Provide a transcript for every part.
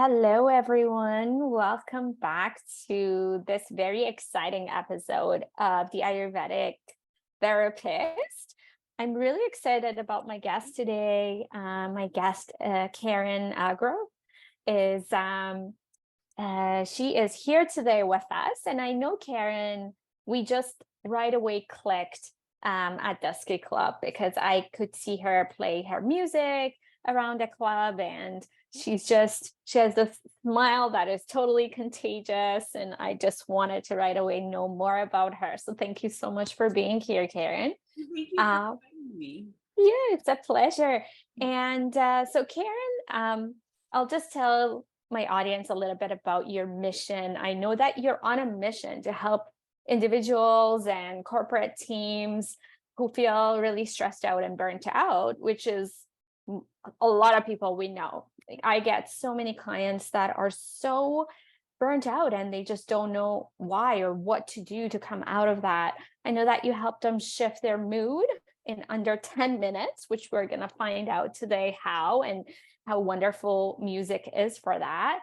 Hello, everyone. Welcome back to this very exciting episode of the Ayurvedic Therapist. I'm really excited about my guest today. My guest, Karen Agro, is she is here today with us, and I know Karen. We just right away clicked at Dusky Club because I could see her play her music around the club, and she has this smile that is totally contagious, and I just wanted to right away know more about her. So thank you so much for being here, Karen. Thank you for uh, inviting me. yeah, it's a pleasure. And so Karen, I'll just tell my audience a little bit about your mission. I know that you're on a mission to help individuals and corporate teams who feel really stressed out and burnt out, which is a lot of people we know. Like, I get so many clients that are so burnt out and they just don't know why or what to do to come out of that. I know that you help them shift their mood in under 10 minutes, which we're going to find out today how, and how wonderful music is for that.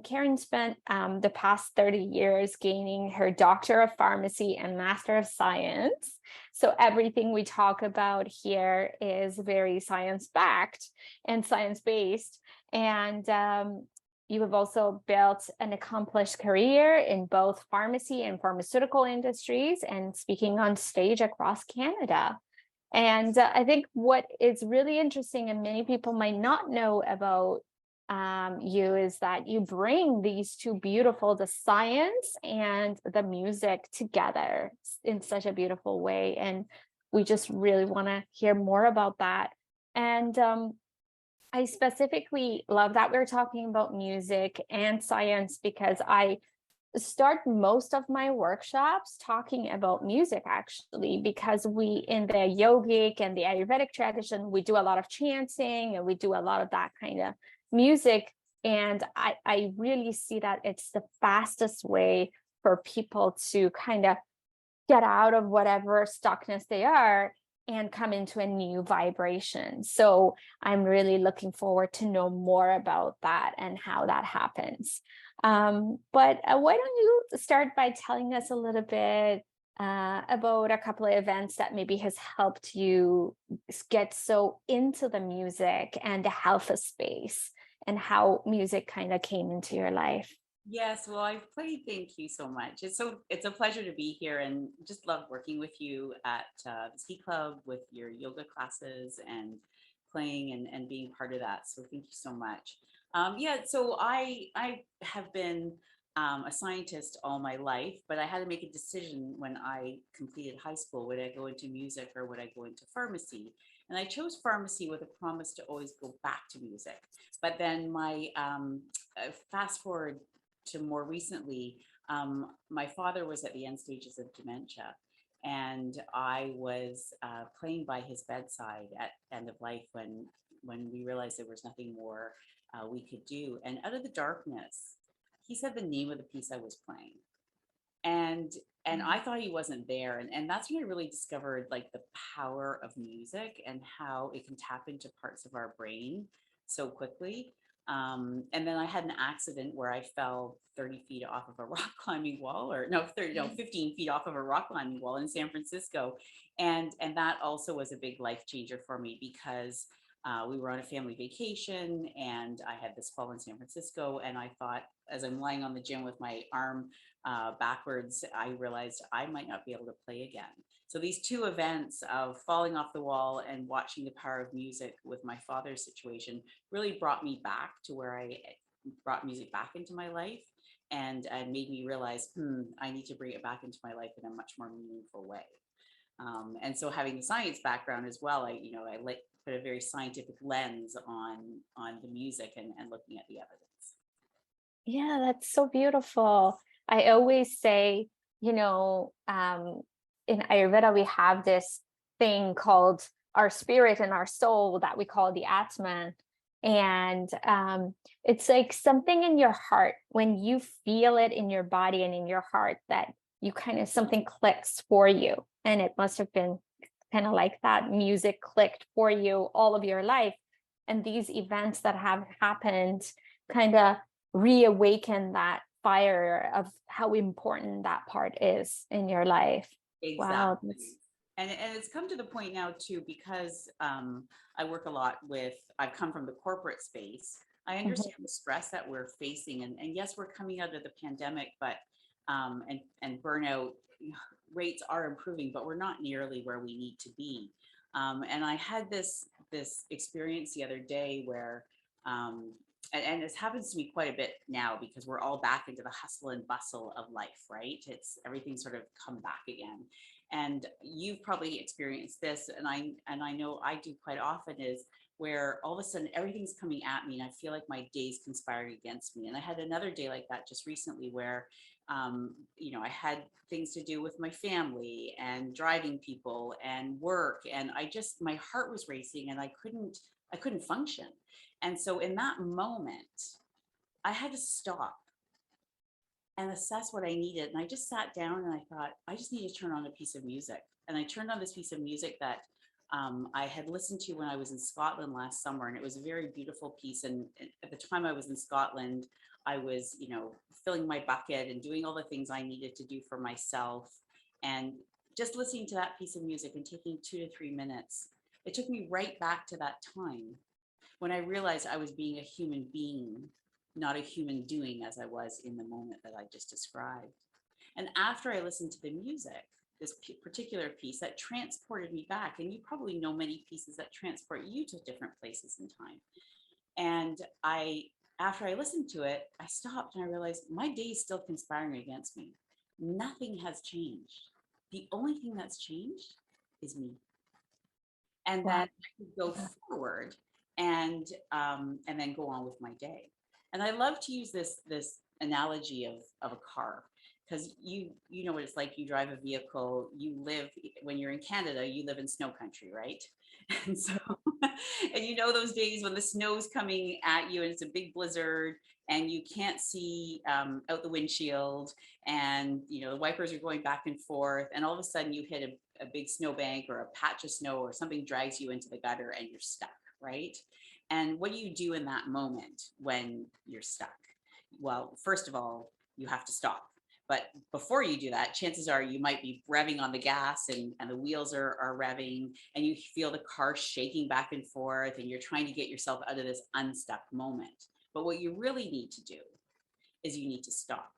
Karen spent the past 30 years gaining her Doctor of Pharmacy and Master of Science. So everything we talk about here is very science-backed and science-based. And you have also built an accomplished career in both pharmacy and pharmaceutical industries and speaking on stage across Canada. And I think what is really interesting and many people might not know about you is that you bring these two beautiful, the science and the music together in such a beautiful way. And we just really want to hear more about that. And I specifically love that we're talking about music and science because I start most of my workshops talking about music, actually, because we in the yogic and the Ayurvedic tradition, we do a lot of chanting and we do a lot of that kind of music. And I really see that it's the fastest way for people to kind of get out of whatever stuckness they are and come into a new vibration. So I'm really looking forward to know more about that and how that happens. But why don't you start by telling us a little bit about a couple of events that maybe has helped you get so into the music and the health space and how music kind of came into your life? Yes, well, I've played. Thank you so much. It's a pleasure to be here, and just love working with you at the ski club with your yoga classes and playing and being part of that. So thank you so much. Yeah, so I have been a scientist all my life, but I had to make a decision when I completed high school: would I go into music or would I go into pharmacy? And I chose pharmacy with a promise to always go back to music. But then my fast forward to more recently, my father was at the end stages of dementia, and I was playing by his bedside at end of life when we realized there was nothing more we could do. And out of the darkness, he said the name of the piece I was playing, and I thought he wasn't there, and that's when I really discovered like the power of music and how it can tap into parts of our brain so quickly. And then I had an accident where I fell 30 feet off of a rock climbing wall, or no, 30, no, 15 feet off of a rock climbing wall in San Francisco. And that also was a big life changer for me because we were on a family vacation and I had this fall in San Francisco. And I thought, as I'm lying on the gym with my arm backwards, I realized I might not be able to play again. So these two events of falling off the wall and watching the power of music with my father's situation really brought me back to where I brought music back into my life, and made me realize, I need to bring it back into my life in a much more meaningful way. And so having the science background as well, I like put a very scientific lens on the music and looking at the evidence. Yeah, that's so beautiful. I always say, in Ayurveda, we have this thing called our spirit and our soul that we call the Atman. And it's like something in your heart when you feel it in your body and in your heart that you kind of something clicks for you. And it must have been kind of like that music clicked for you all of your life. and these events that have happened kind of reawaken that fire of how important that part is in your life. Wow. Exactly. And it's come to the point now too, because I work a lot with, I've come from the corporate space. I Mhm. understand the stress that we're facing. And yes, we're coming out of the pandemic, but and burnout rates are improving, but we're not nearly where we need to be. And I had this experience the other day where and this happens to me quite a bit now because we're all back into the hustle and bustle of life, right? It's everything sort of come back again. And you've probably experienced this, and I know I do quite often, is where all of a sudden everything's coming at me and I feel like my day's conspiring against me. And I had another day like that just recently where I had things to do with my family and driving people and work, and my heart was racing and I couldn't function. And so in that moment, I had to stop and assess what I needed. And I just sat down and I thought, I just need to turn on a piece of music. And I turned on this piece of music that I had listened to when I was in Scotland last summer. And it was a very beautiful piece. And at the time I was in Scotland, I was, filling my bucket and doing all the things I needed to do for myself. And just listening to that piece of music and taking 2 to 3 minutes, it took me right back to that time when I realized I was being a human being, not a human doing as I was in the moment that I just described. And after I listened to the music, this particular piece that transported me back, and you probably know many pieces that transport you to different places in time. And after I listened to it, I stopped and I realized my day is still conspiring against me. Nothing has changed. The only thing that's changed is me. And then Wow. I could go forward and then go on with my day. And I love to use this analogy of a car, because you know what it's like. You drive a vehicle, you live, when you're in Canada, you live in snow country, right? And so and those days when the snow's coming at you and it's a big blizzard and you can't see out the windshield, and the wipers are going back and forth, and all of a sudden you hit a big snowbank or a patch of snow or something drags you into the gutter and you're stuck, right? And what do you do in that moment when you're stuck? Well, first of all, you have to stop. But before you do that, chances are you might be revving on the gas, and the wheels are revving, and you feel the car shaking back and forth, and you're trying to get yourself out of this unstuck moment. But what you really need to do is you need to stop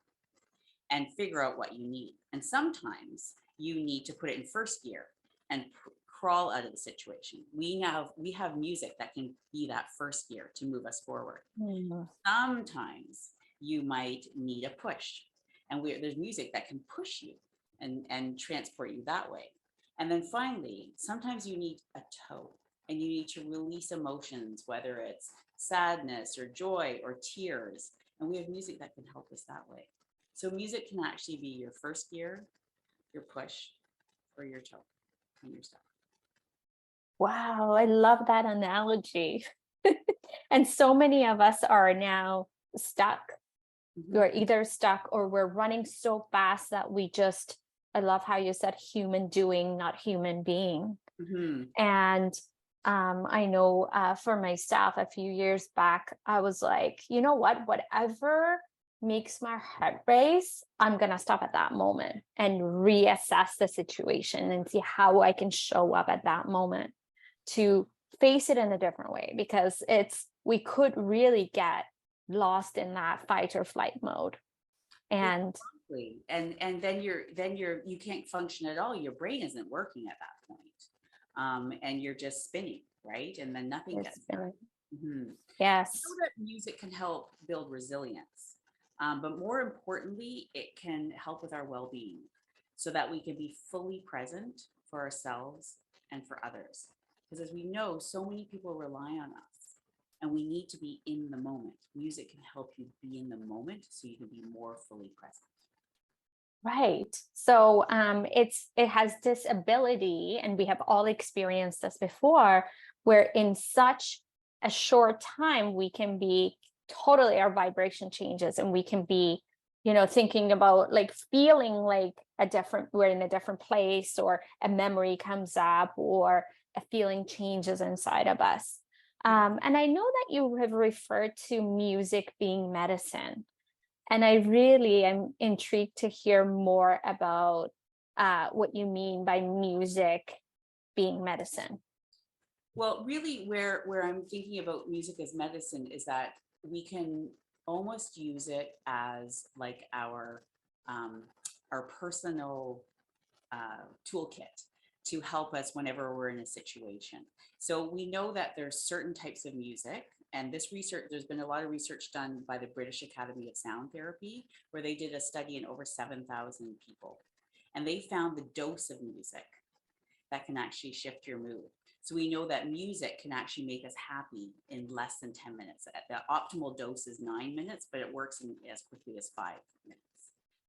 and figure out what you need. And sometimes you need to put it in first gear and crawl out of the situation. We have music that can be that first gear to move us forward. Mhm. Sometimes you might need a push, and there's music that can push you and transport you that way. And then finally, sometimes you need a tow, and you need to release emotions, whether it's sadness or joy or tears. And we have music that can help us that way. So music can actually be your first gear, your push, or your tow and your stuff. Wow, I love that analogy. And so many of us are now stuck. Mhm. We're either stuck or we're running so fast that I love how you said human doing, not human being. Mhm. And I know for myself, a few years back, I was like, you know what? Whatever makes my heart race, I'm going to stop at that moment and reassess the situation and see how I can show up at that moment to face it in a different way, because we could really get lost in that fight or flight mode. And Exactly. And then you can't function at all. Your brain isn't working at that point. And you're just spinning, right? And then nothing gets done. Mhm. I know yes. that music can help build resilience, but more importantly, it can help with our well-being so that we can be fully present for ourselves and for others. Because as we know, so many people rely on us, and we need to be in the moment. Music can help you be in the moment so you can be more fully present. Right. So it has this ability, and we have all experienced this before, where in such a short time we can be totally, our vibration changes, and we can be, thinking about, like, feeling like we're in a different place, or a memory comes up, or a feeling changes inside of us. And I know that you have referred to music being medicine. And I really am intrigued to hear more about what you mean by music being medicine. Well, really, where I'm thinking about music as medicine is that we can almost use it as like um, our personal toolkit to help us whenever we're in a situation. So we know that there's certain types of music, and this research, there's been a lot of research done by the British Academy of Sound Therapy, where they did a study in over 7,000 people, and they found the dose of music that can actually shift your mood. So we know that music can actually make us happy in less than 10 minutes. The optimal dose is 9 minutes, but it works in as quickly as 5 minutes.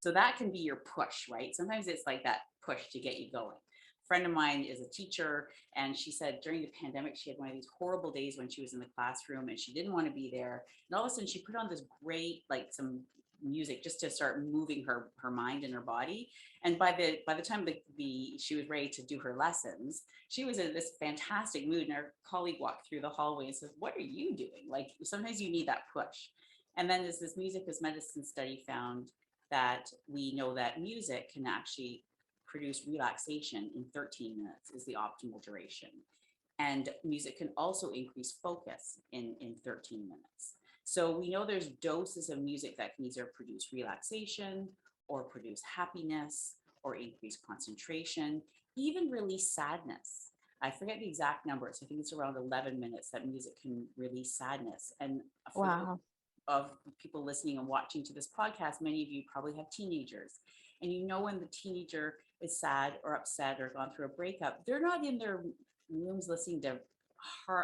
So that can be your push, right? Sometimes it's like that push to get you going. A friend of mine is a teacher, and she said during the pandemic, she had one of these horrible days when she was in the classroom and she didn't want to be there. And all of a sudden she put on this great, like some music just to start moving her mind and her body. And by the time she was ready to do her lessons, she was in this fantastic mood. And our colleague walked through the hallway and says, "What are you doing?" Like sometimes you need that push. And then as this music as medicine study found that we know that music can actually produce relaxation in 13 minutes is the optimal duration. And music can also increase focus in 13 minutes. So we know there's doses of music that can either produce relaxation or produce happiness or increase concentration, even release sadness. I forget the exact numbers. I think it's around 11 minutes that music can release sadness. And for those Wow. of people listening and watching to this podcast, many of you probably have teenagers. And you know when the teenager is sad or upset or gone through a breakup, they're not in their rooms listening to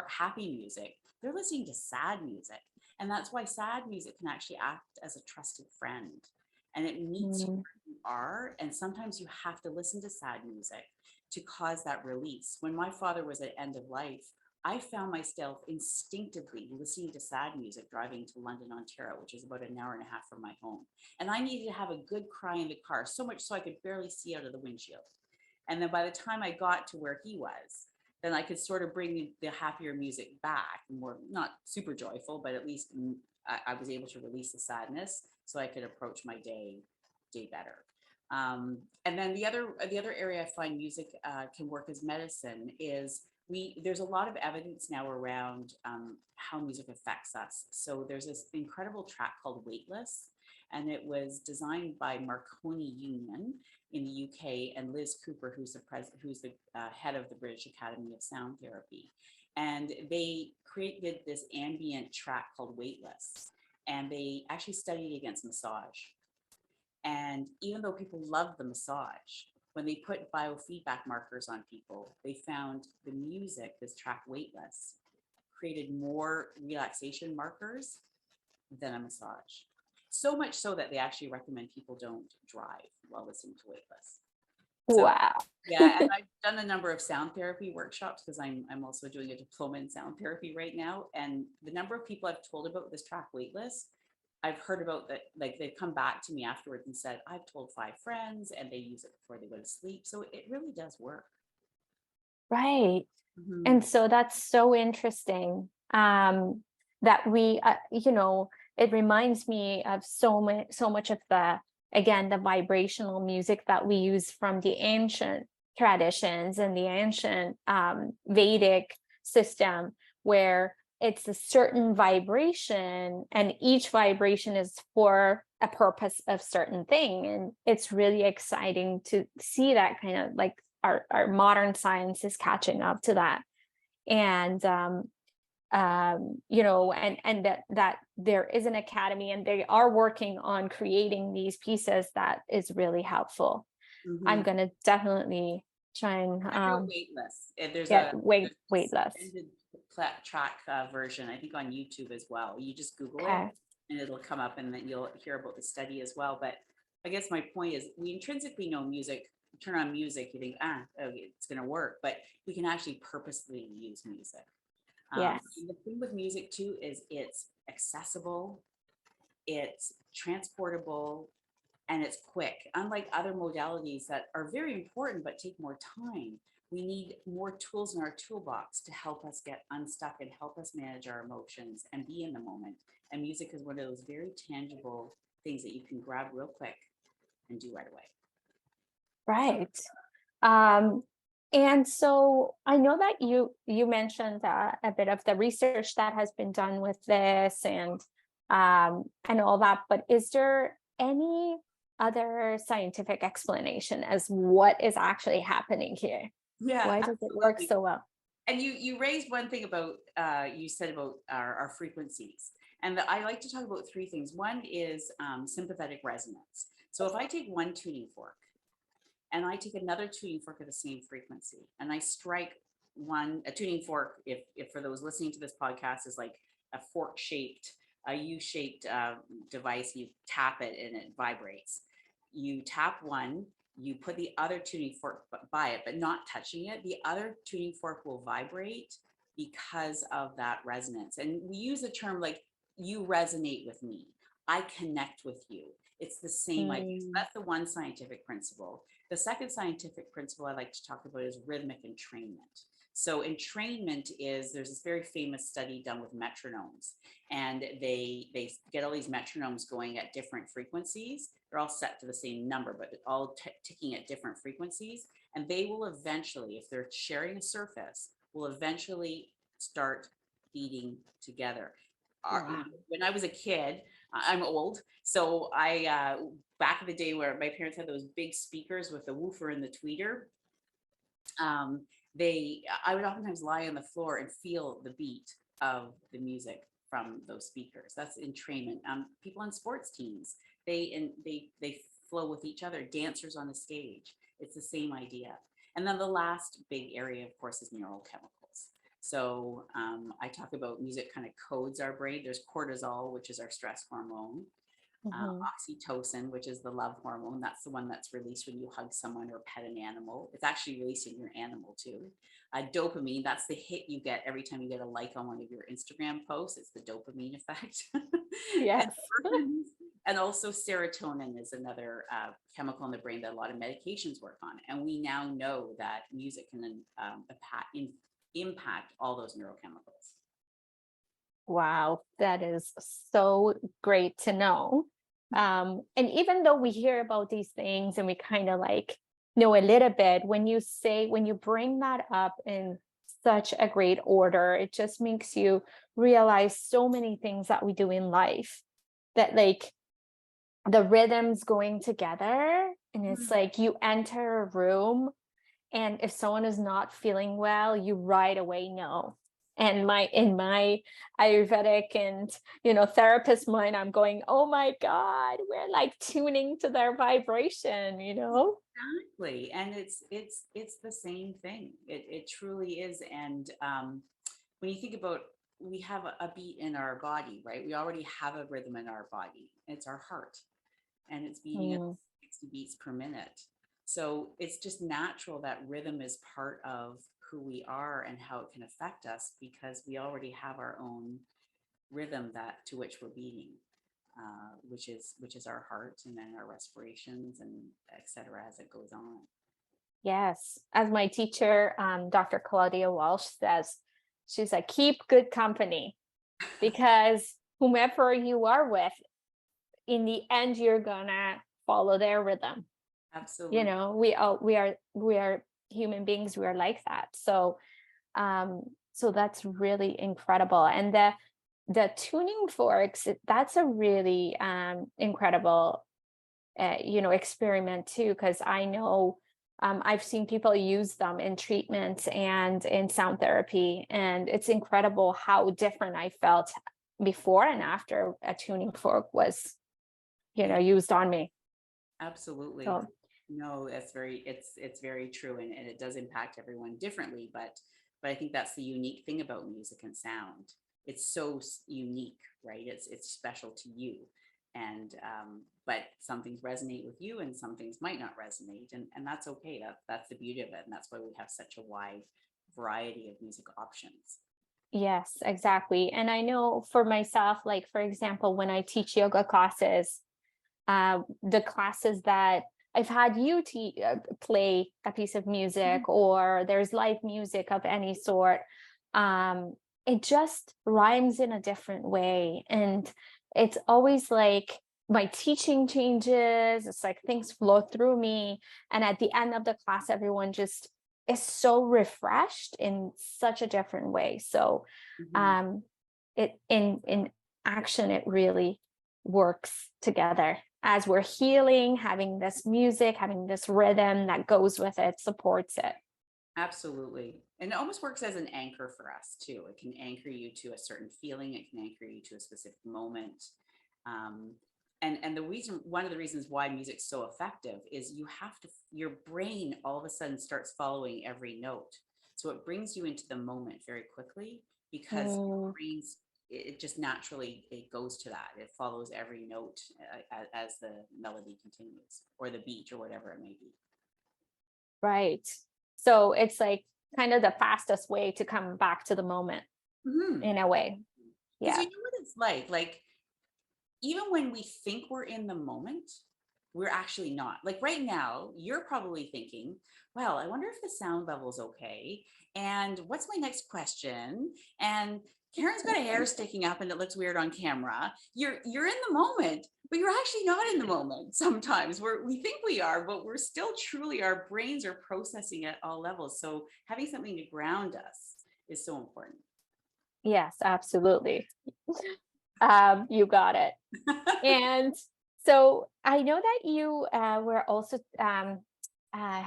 happy music. They're listening to sad music. And that's why sad music can actually act as a trusted friend. And it meets you Mm. where you are. And sometimes you have to listen to sad music to cause that release. When my father was at end of life, I found myself instinctively listening to sad music driving to London, Ontario, which is about an hour and a half from my home. And I needed to have a good cry in the car, so much so I could barely see out of the windshield. And then by the time I got to where he was, then I could sort of bring the happier music back, more not super joyful, but at least I was able to release the sadness so I could approach my day better. And then the other area I find music can work as medicine is there's a lot of evidence now around how music affects us. So there's this incredible track called Weightless, and it was designed by Marconi Union in the UK and Liz Cooper, who's the head of the British Academy of Sound Therapy. And they created this ambient track called Weightless, and they actually studied against massage. And even though people loved the massage, when they put biofeedback markers on people, they found the music, this track Weightless, created more relaxation markers than a massage. So much so that they actually recommend people don't drive while listening to Weightless. So Wow. yeah, and I've done a number of sound therapy workshops because I'm also doing a diploma in sound therapy right now. And the number of people I've told about this track Weightless, I've heard about that, like they've come back to me afterwards and said, I've told 5 friends and they use it before they go to sleep. So it really does work. Right. Mhm. And so that's so interesting, that we, it reminds me of so much of again, the vibrational music that we use from the ancient traditions and the ancient Vedic system, where it's a certain vibration and each vibration is for a purpose of certain thing. And it's really exciting to see that kind of like our modern science is catching up to that. And and that there is an academy and they are working on creating these pieces that is really helpful. I'm Mhm. going to definitely try and Check out Weightless. There's get there's weightless. extended track version, I think, on YouTube as well. You just Google it Okay. and it'll come up, and then you'll hear about the study as well. But I guess my point is, we intrinsically know music. You turn on music, you think, okay, it's going to work, but we can actually purposely use music. Yes. And the thing with music too is it's accessible, it's transportable, and it's quick. Unlike other modalities that are very important but take more time, We need more tools in our toolbox to help us get unstuck and help us manage our emotions and be in the moment. And music is one of those very tangible things that you can grab real quick and do right away. Right. Um, and so I know that you mentioned a bit of the research that has been done with this and all that, but is there any other scientific explanation as what is actually happening here? Yeah, Why does it work absolutely. so well? And you raised one thing about you said about our frequencies, and I like to talk about three things. One is sympathetic resonance. So if I take one tuning fork and I take another tuning fork at the same frequency, and I strike a tuning fork, if for those listening to this podcast is like a fork shaped, a U-shaped device, you tap it and it vibrates. You tap one, you put the other tuning fork by it, but not touching it. The other tuning fork will vibrate because of that resonance. And we use the term like, you resonate with me, I connect with you. It's the same idea. So that's the one scientific principle. The second scientific principle I like to talk about is rhythmic entrainment. So entrainment is, there's this very famous study done with metronomes, and they get all these metronomes going at different frequencies. They're all set to the same number, but all ticking at different frequencies. And they will eventually, if they're sharing a surface, will eventually start beating together. Wow. When I was a kid, I'm old, so I back in the day where my parents had those big speakers with the woofer and the tweeter, I would oftentimes lie on the floor and feel the beat of the music from those speakers. That's entrainment. People on sports teams, they flow with each other. Dancers on the stage, it's the same idea. And then the last big area, of course, is neurochemicals. So I talk about music kind of codes our brain. There's cortisol, which is our stress hormone. Oxytocin, which is the love hormone. That's the one that's released when you hug someone or pet an animal. It's actually released in your animal too. Dopamine, that's the hit you get every time you get a like on one of your Instagram posts. It's the dopamine effect. Yes. And also serotonin is another chemical in the brain that a lot of medications work on. And we now know that music can impact all those neurochemicals. Wow, that is so great to know. And even though we hear about these things and we kind of like know a little bit, when you bring that up in such a great order, it just makes you realize so many things that we do in life, that like the rhythms going together. And it's like you enter a room, and if someone is not feeling well, you right away know. And in my Ayurvedic and therapist mind, I'm going, oh my God, we're like tuning to their vibration. Exactly. And it's the same thing. It truly is. And when you think about, we have a beat in our body, right? We already have a rhythm in our body. It's our heart, and it's beating at 60 beats per minute. So it's just natural that rhythm is part of who we are and how it can affect us, because we already have our own rhythm to which we're beating, which is our heart, and then our respirations and etc. as it goes on. Yes, as my teacher, Dr. Claudia Walsh says, she's like, keep good company, because whomever you are with, in the end, you're gonna follow their rhythm. Absolutely. We are human beings. We are like that. So that's really incredible. And the tuning forks, that's a really incredible experiment too, because I know I've seen people use them in treatments and in sound therapy, and it's incredible how different I felt before and after a tuning fork was used on me. Absolutely. So, no, it's very true, and it does impact everyone differently, but I think that's the unique thing about music and sound. It's so unique, right? It's special to you, and but some things resonate with you and some things might not resonate, and that's okay. That's the beauty of it, and that's why we have such a wide variety of music options. yes, exactly. And I know for myself, like for example, when I teach yoga classes, the classes that I've had you play a piece of music, or there's live music of any sort. It just rhymes in a different way. And it's always like my teaching changes. It's like things flow through me. And at the end of the class, everyone just is so refreshed in such a different way. So Mhm. um, it in action, it really works together as we're healing, having this music, having this rhythm that goes with it, supports it. Absolutely. And it almost works as an anchor for us too. It can anchor you to a certain feeling. It can anchor you to a specific moment. Um, and the reason, one of the reasons why music's so effective is you have to, your brain all of a sudden starts following every note. So it brings you into the moment very quickly because your Mm, brain's, it just naturally, it goes to that. It follows every note as the melody continues or the beat or whatever it may be. right. So it's like kind of the fastest way to come back to the moment Mhm. in a way. Because Yeah. you know what it's like even when we think we're in the moment, we're actually not. Like right now, you're probably thinking, well, I wonder if the sound level's okay. And what's my next question? And Karen's got a hair sticking up and it looks weird on camera. You're in the moment, but you're actually not in the moment sometimes. We think we are, but we're still truly, our brains are processing at all levels. So having something to ground us is so important. Yes, absolutely. You got it. And so I know that you were also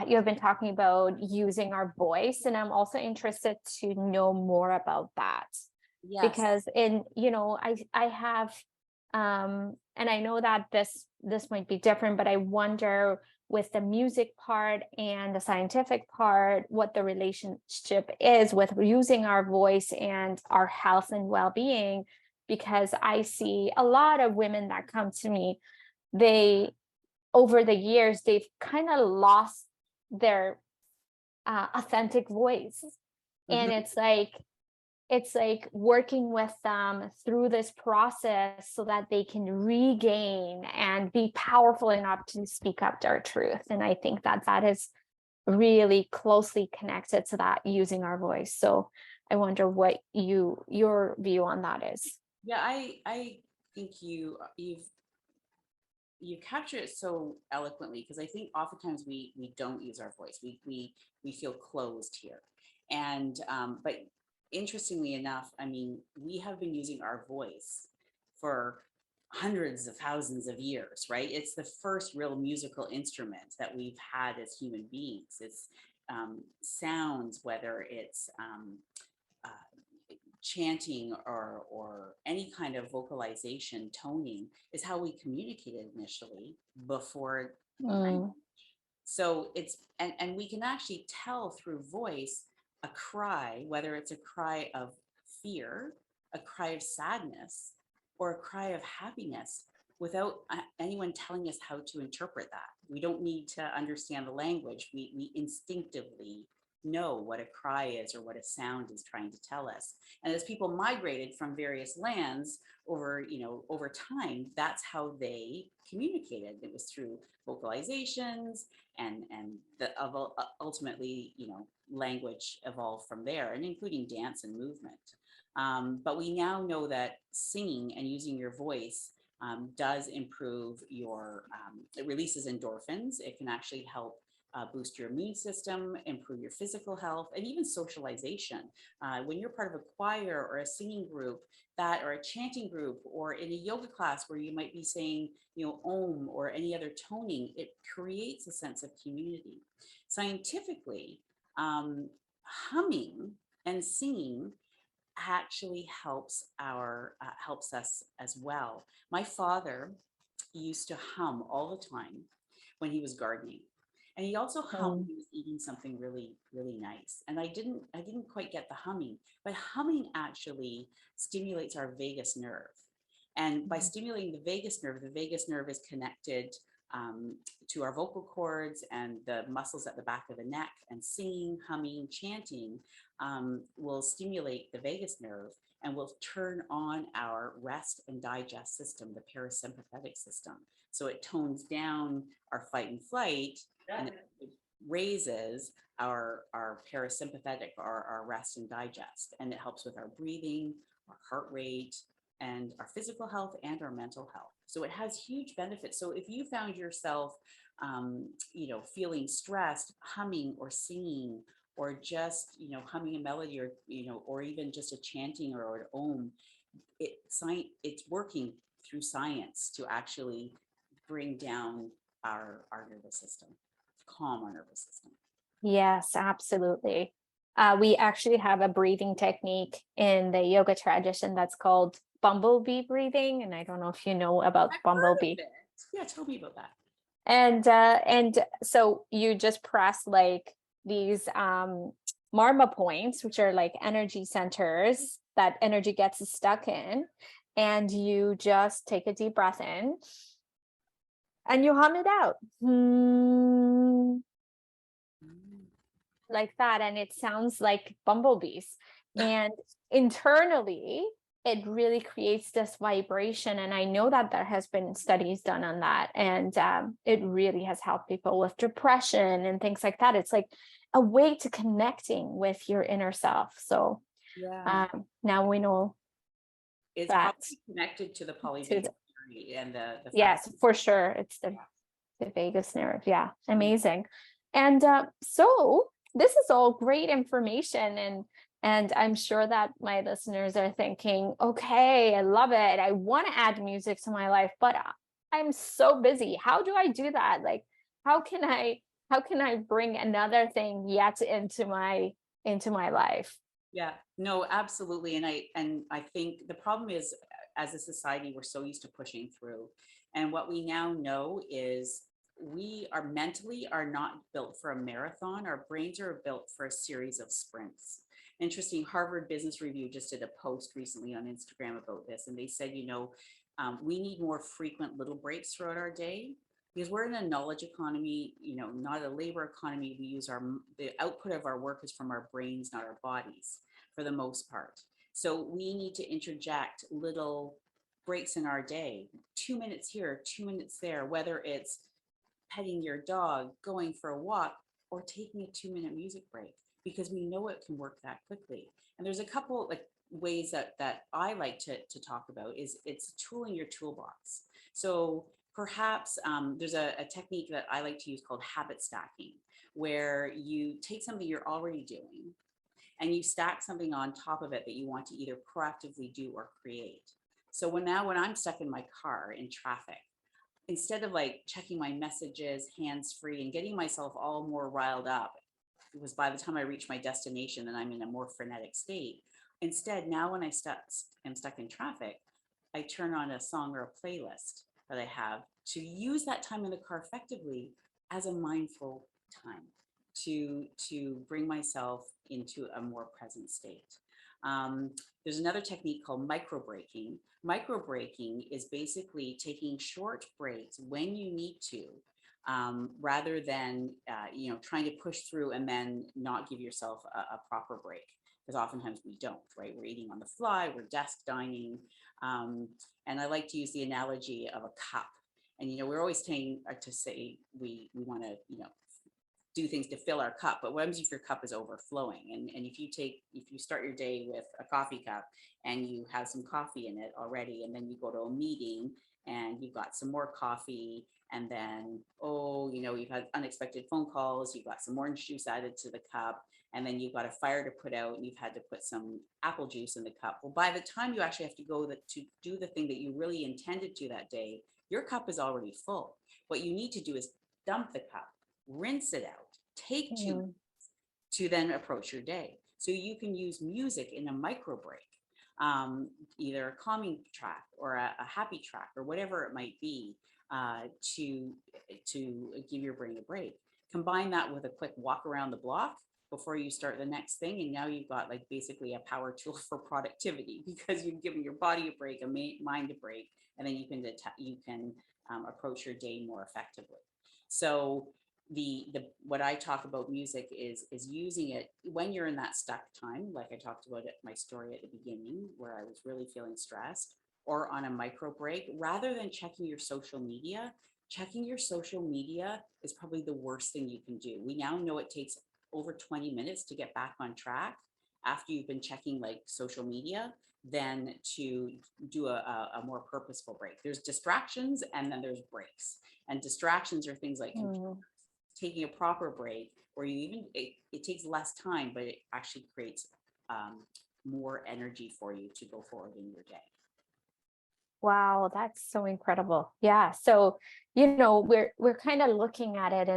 you have been talking about using our voice, and I'm also interested to know more about that Yes. because I have and I know that this might be different, but I wonder with the music part and the scientific part what the relationship is with using our voice and our health and well-being, because I see a lot of women that come to me, they over the years they've kind of lost their authentic voice, and Mhm. it's like working with them through this process so that they can regain and be powerful enough to speak up their truth. And I think that that is really closely connected to that, using our voice. So I wonder what your view on that is. Yeah, I think you capture it so eloquently because I think oftentimes we don't use our voice. We feel closed here, and but interestingly enough, I mean, we have been using our voice for hundreds of thousands of years, right? It's the first real musical instrument that we've had as human beings. It's sounds, whether it's uh, chanting or any kind of vocalization, toning is how we communicated initially before language. Mm, So it's and we can actually tell through voice a cry, whether it's a cry of fear, a cry of sadness, or a cry of happiness without anyone telling us how to interpret that. We don't need to understand the language. We instinctively know what a cry is or what a sound is trying to tell us. And as people migrated from various lands over, over time, that's how they communicated. It was through vocalizations and ultimately, language evolved from there, and including dance and movement. But we now know that singing and using your voice does improve it releases endorphins. It can actually help boost your immune system, improve your physical health, and even socialization. When you're part of a choir or a singing group, that or a chanting group, or in a yoga class where you might be saying, Om or any other toning, it creates a sense of community. Scientifically, humming and singing actually helps us as well. My father used to hum all the time when he was gardening, and he also hummed when mm, he was eating something really really nice. And I didn't quite get the humming, but humming actually stimulates our vagus nerve, and by mm, stimulating the vagus nerve is connected to our vocal cords and the muscles at the back of the neck, and singing, humming, chanting will stimulate the vagus nerve and will turn on our rest and digest system, the parasympathetic system. So it tones down our fight and flight, and it raises our parasympathetic, or our rest and digest. And it helps with our breathing, our heart rate, and our physical health and our mental health. So it has huge benefits. So if you found yourself, feeling stressed, humming or singing, or just, humming a melody, or, or even just a chanting or an om, it's working through science to actually bring down our nervous system, calm our nervous system. Yes, absolutely. We actually have a breathing technique in the yoga tradition that's called Bumblebee Breathing, and I don't know if you know about Bumblebee. Yeah, tell me about that. And so you just press like these marma points, which are like energy centers that energy gets stuck in, and you just take a deep breath in and you hum it out. Like that, and it sounds like bumblebees. And internally it really creates this vibration, and I know that there has been studies done on that, and it really has helped people with depression and things like that. It's like a way to connecting with your inner self. So now we know it's that probably connected to the polyvagal theory and the yes, for sure, it's the vagus nerve. Yeah, amazing. And so this is all great information, and I'm sure that my listeners are thinking, okay, I love it. I want to add music to my life, but I'm so busy. How do I do that? Like, how can I bring another thing yet into my life? Yeah, no, absolutely. And I think the problem is, as a society, we're so used to pushing through. And what we now know is we are mentally not built for a marathon. Our brains are built for a series of sprints. Interesting, Harvard Business Review just did a post recently on Instagram about this, and they said, we need more frequent little breaks throughout our day, because we're in a knowledge economy, not a labor economy. We use the output of our work is from our brains, not our bodies, for the most part. So we need to interject little breaks in our day, 2 minutes here, 2 minutes there, whether it's petting your dog, going for a walk, or taking a 2-minute music break, because we know it can work that quickly. And there's a couple like ways that I like to talk about is it's a tool in your toolbox. So perhaps there's a technique that I like to use called habit stacking, where you take something you're already doing and you stack something on top of it that you want to either proactively do or create. So when I'm stuck in my car in traffic, instead of like checking my messages hands free and getting myself all more riled up, because by the time I reach my destination, then I'm in a more frenetic state. Instead, now when am stuck in traffic, I turn on a song or a playlist that I have to use that time in the car effectively as a mindful time to bring myself into a more present state. There's another technique called micro braking. Micro braking is basically taking short breaks when you need to, rather than trying to push through and then not give yourself a proper break, because oftentimes we don't, right? We're eating on the fly, we're desk dining, and I like to use the analogy of a cup. And we're always saying to say we want to do things to fill our cup, but what happens if your cup is overflowing? And if you start your day with a coffee cup and you have some coffee in it already, and then you go to a meeting and you've got some more coffee, and then you've had unexpected phone calls, you've got some orange juice added to the cup, and then you've got a fire to put out and you've had to put some apple juice in the cup. Well, by the time you actually have to go to do the thing that you really intended to that day, your cup is already full. What you need to do is dump the cup, rinse it out, take 2 minutes to then approach your day. So you can use music in a micro break, either a calming track or a happy track or whatever it might be, to give your brain a break. Combine that with a quick walk around the block before you start the next thing, and now you've got like basically a power tool for productivity, because you've given your body a break, a mind a break, and then you can approach your day more effectively. So the what I talk about music is using it when you're in that stuck time, like I talked about it, my story at the beginning, where I was really feeling stressed, or on a micro break, rather than checking your social media. Checking your social media is probably the worst thing you can do. We now know it takes over 20 minutes to get back on track after you've been checking like social media than to do a more purposeful break. There's distractions and then there's breaks. And distractions are things like taking a proper break, where you even it takes less time, but it actually creates more energy for you to go forward in your day. Wow, that's so incredible. Yeah. So, we're kind of looking at it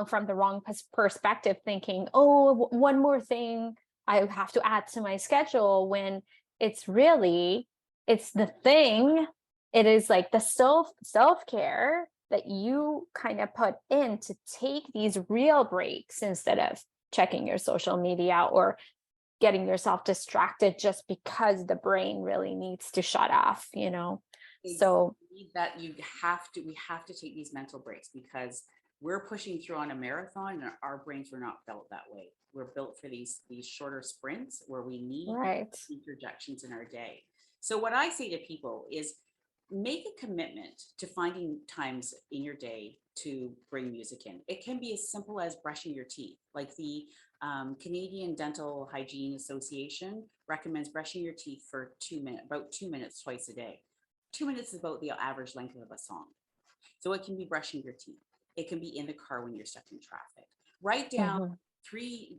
from the wrong perspective, thinking, oh, one more thing I have to add to my schedule, when it's the thing. It is like the self-care that you kind of put in to take these real breaks instead of checking your social media or getting yourself distracted just because the brain really needs to shut off. So that we have to take these mental breaks, because we're pushing through on a marathon and our brains were not built that way. We're built for these shorter sprints where we need interjections in our day. So what I say to people is, make a commitment to finding times in your day to bring music in. It can be as simple as brushing your teeth. Like the Canadian Dental Hygiene Association recommends brushing your teeth for about 2 minutes twice a day. 2 minutes is about the average length of a song. So it can be brushing your teeth. It can be in the car when you're stuck in traffic. Write down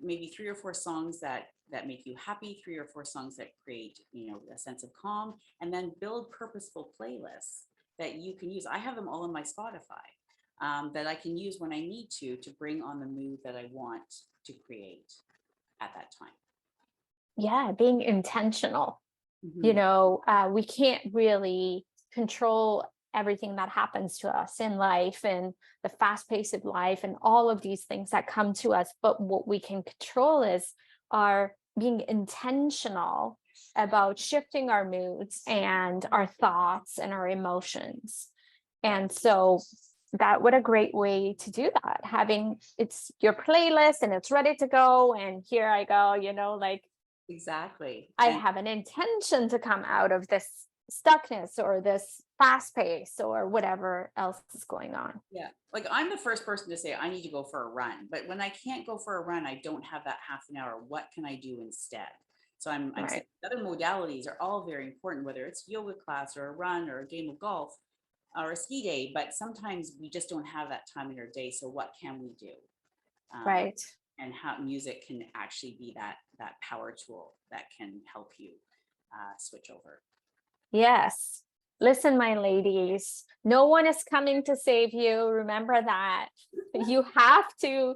maybe three or four songs that make you happy, 3 or 4 songs that create, a sense of calm, and then build purposeful playlists that you can use. I have them all on my Spotify that I can use when I need to bring on the mood that I want to create at that time. Yeah, being intentional. We can't really control everything that happens to us in life and the fast pace of life and all of these things that come to us. But what we can control is our being intentional about shifting our moods and our thoughts and our emotions. And so what a great way to do that. It's your playlist and it's ready to go. And here I go, exactly. I have an intention to come out of this stuckness or this fast pace or whatever else is going on. Yeah. Like, I'm the first person to say I need to go for a run, but when I can't go for a run, I don't have that half an hour. What can I do instead? So I'm saying other modalities are all very important, whether it's yoga class or a run or a game of golf or a ski day, but sometimes we just don't have that time in our day. So what can we do? And how music can actually be that power tool that can help you switch over. Yes. Listen, my ladies, no one is coming to save you. Remember that. You have to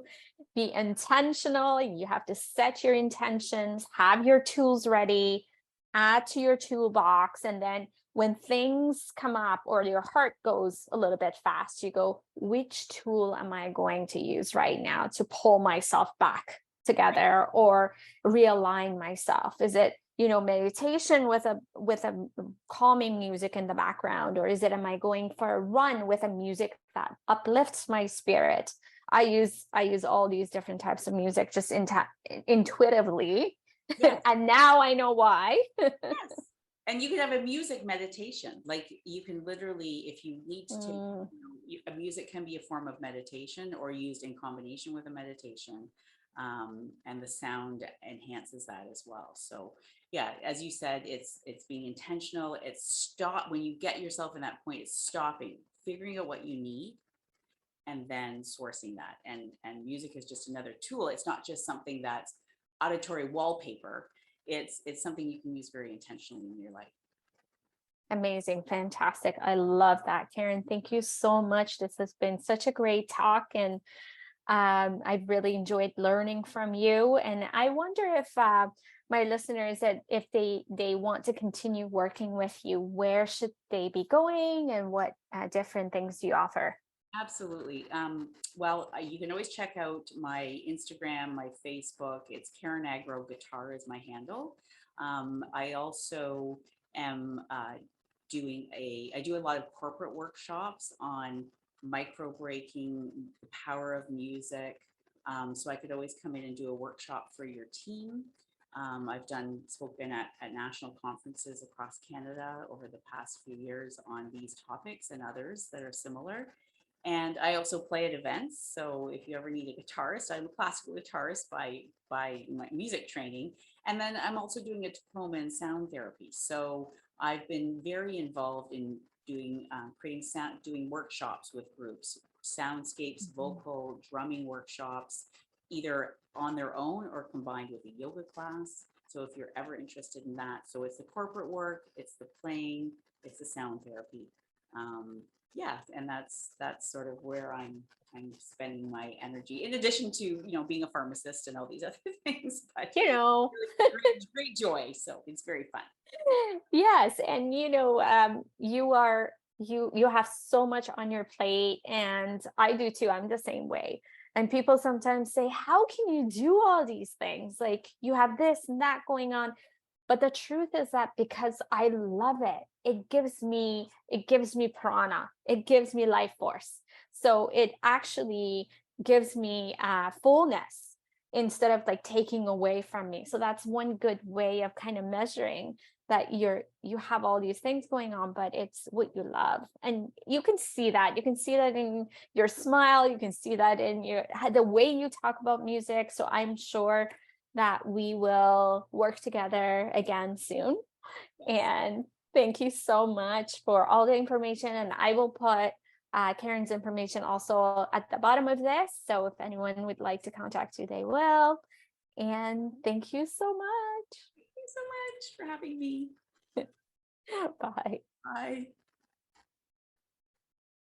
be intentional. You have to set your intentions, have your tools ready, add to your toolbox. And then when things come up or your heart goes a little bit fast, you go, which tool am I going to use right now to pull myself back together or realign myself? Is it meditation with a calming music in the background, or am I going for a run with a music that uplifts my spirit? I use all these different types of music just intuitively. Yes. And now I know why. Yes. And you can have a music meditation. Like, you can literally, if you need to, a music can be a form of meditation or used in combination with a meditation. And the sound enhances that as well. So yeah, as you said, it's being intentional. It's when you get yourself in that point, it's stopping, figuring out what you need, and then sourcing that. And music is just another tool. It's not just something that's auditory wallpaper. It's something you can use very intentionally in your life. Amazing. Fantastic. I love that, Karen. Thank you so much. This has been such a great talk, and I've really enjoyed learning from you. And I wonder if my listeners, that if they want to continue working with you, where should they be going, and what different things do you offer? Absolutely. Well, you can always check out my Instagram, my Facebook. It's Karen Agro Guitar is my handle. I also am I do a lot of corporate workshops on micro breaking, the power of music. So I could always come in and do a workshop for your team. I've spoken at national conferences across Canada over the past few years on these topics and others that are similar. And I also play at events. So if you ever need a guitarist, I'm a classical guitarist by my music training. And then I'm also doing a diploma in sound therapy. So I've been very involved in creating sound, doing workshops with groups, soundscapes, vocal, drumming workshops, either on their own or combined with a yoga class. So if you're ever interested in that, so it's the corporate work, it's the playing, it's the sound therapy. Yeah, and that's sort of where I'm spending my energy, in addition to being a pharmacist and all these other things. But great joy, so it's very fun. Yes, and you have so much on your plate, and I do too. I'm the same way. And people sometimes say, "How can you do all these things? Like you have this and that going on." But the truth is that because I love it, it gives me prana, it gives me life force. So it actually gives me fullness instead of like taking away from me. So that's one good way of kind of measuring that you have all these things going on, but it's what you love. And you can see that. You can see that in your smile, you can see that in the way you talk about music. So I'm sure that we will work together again soon. And thank you so much for all the information. And I will put Karen's information also at the bottom of this. So if anyone would like to contact you, they will. And thank you so much. Thank you so much for having me. Bye. Bye.